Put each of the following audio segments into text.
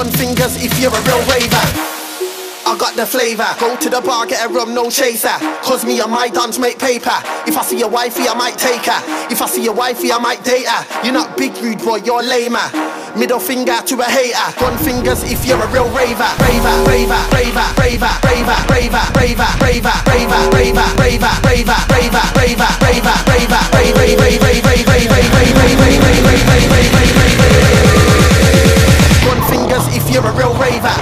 Gun fingers if you're a real raver. I got the flavour. Go to the bar, get a rum, no chaser. Cause me and my dons make paper. If I see your wifey, I might take her. If I see your wifey, I might date her. You're not big rude boy, you're lamer. Middle finger to a hater. Gun fingers if you're a real raver. Raver, raver, raver, raver, raver, raver, raver, raver, raver, raver, raver, raver, raver, raver, raver, gun fingers if you're a real raver.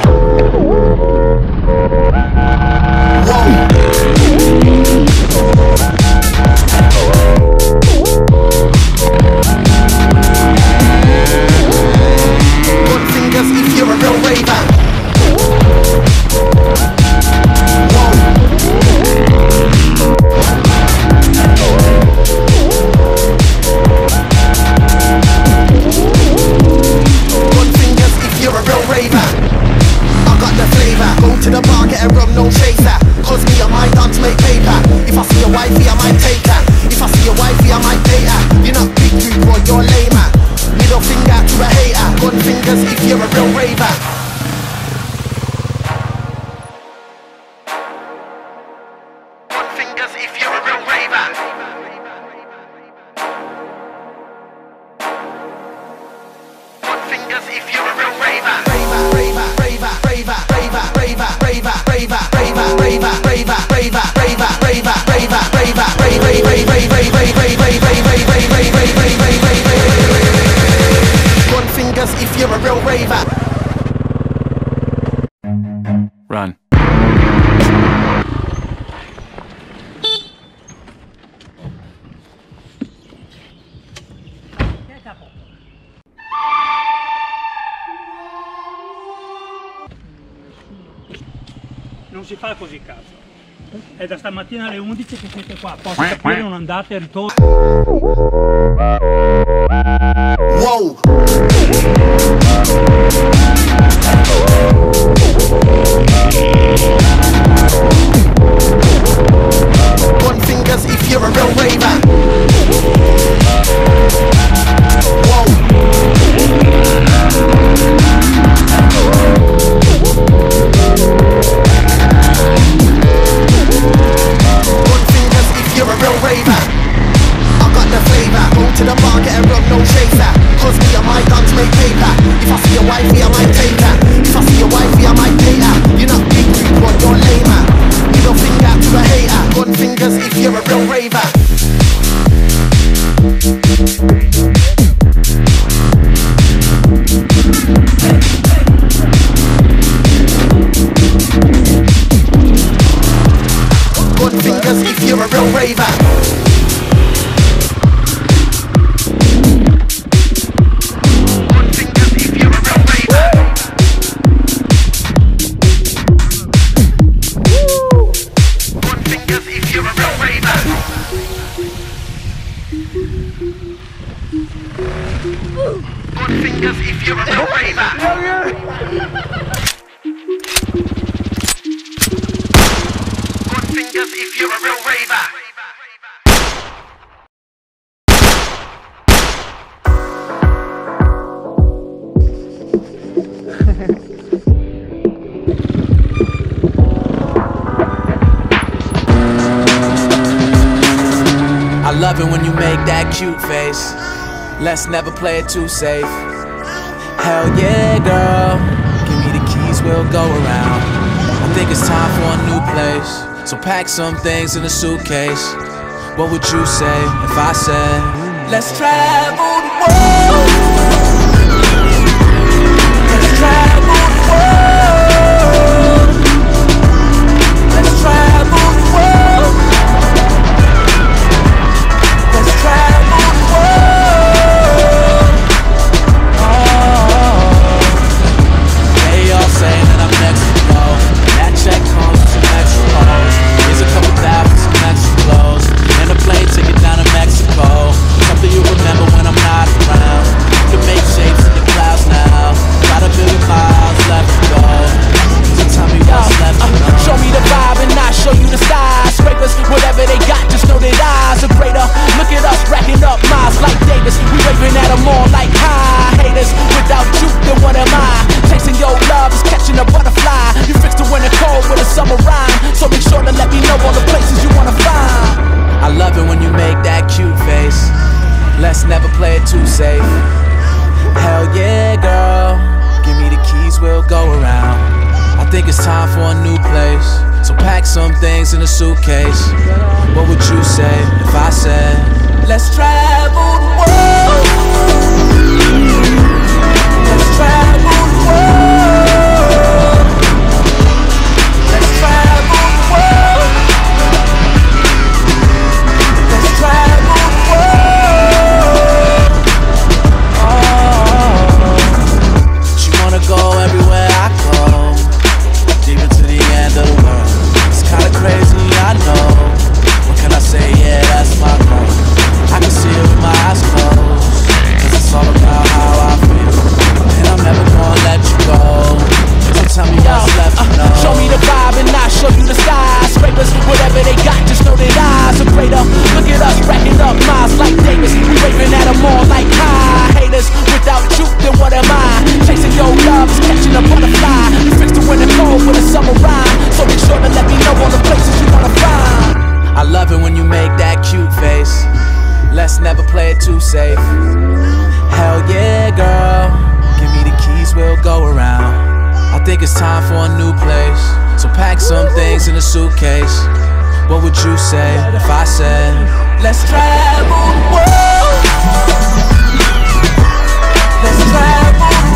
Whoa. Gun fingers if you're a real raver. Whoa. Gun fingers if you're a real raver. I got the flavour. Go to the bar, get a rum, no chaser. Cause me and my dons make paper. If I see your wifey, I might take her. If I see your wifey, I might date her. You're not big rude boy, you're lamer. Middle finger to a hater. Gun fingers if you're a real raver. Gun fingers if you're a real raver. Gun fingers if you're a real raver. Raver, raver, raver, raver, raver, raver, raver, raver, raver, raver, raver, raver, raver, raver, raver, gun fingers if you're a real raver. Run. Non si fa così cazzo. È da stamattina alle 11 che siete qua, posso capire, non andate e ritorno. Wow. Gun fingers if you're a real raver. Wow. You're a real raver. I got the flavour. Go to the bar, get a rum, no chaser. Cause me and my dons make paper. If I see your wifey, I might take her. If I see your wifey, I might date her. You're not big rude boy, you're lamer. Middle finger to a hater. Gun fingers if you're a real raver. Gun fingers if you're a real raver. Gun fingers if you're a real raver. Gun fingers if you're a real raver. Gun fingers if you're a real raver. Fingers if you're a real raver. I love it when you make that cute face. Let's never play it too safe. Hell yeah, girl. Give me the keys, we'll go around. I think it's time for a new place. So pack some things in a suitcase. What would you say if I said, let's travel the world? Let's travel the world. Let's travel the world. Let's travel the world. Oh, they all saying that I'm next to go. That check comes with some extra hoes. Here's a couple thousand, some extra clothes, and a plane ticket down to Mexico. Something you remember when I'm not around. think it's time for a new place. So pack some things in a suitcase. What would you say if I said, let's travel the world? Let's travel the world. Let's travel the world. Let's travel the world. Oh, she wanna go everywhere I go, deep into the end of the world. It's kinda crazy, I know. What can I say? Yeah, that's my goal. I can see it with my eyes closed, 'cause it's all about how I feel, and I'm never gonna let you go. So tell me what's left to know. Show me the vibe and I'll show you the skyscrapers. Whatever they got, just know that eyes are greater. Look at us racking up miles like Davis. We waving at them all like high haters. Without you, then what am I? Chasing your love is catching a butterfly. You fixed the winter cold with a summer rhyme, so be sure to let me know all the places you wanna find. I love it when you make that cute face. Let's never play it too safe. Hell yeah, girl, give me the keys, we'll go around. I think it's time for a new place. So pack some things in a suitcase. What would you say if I said, let's travel the world? Let's travel the world.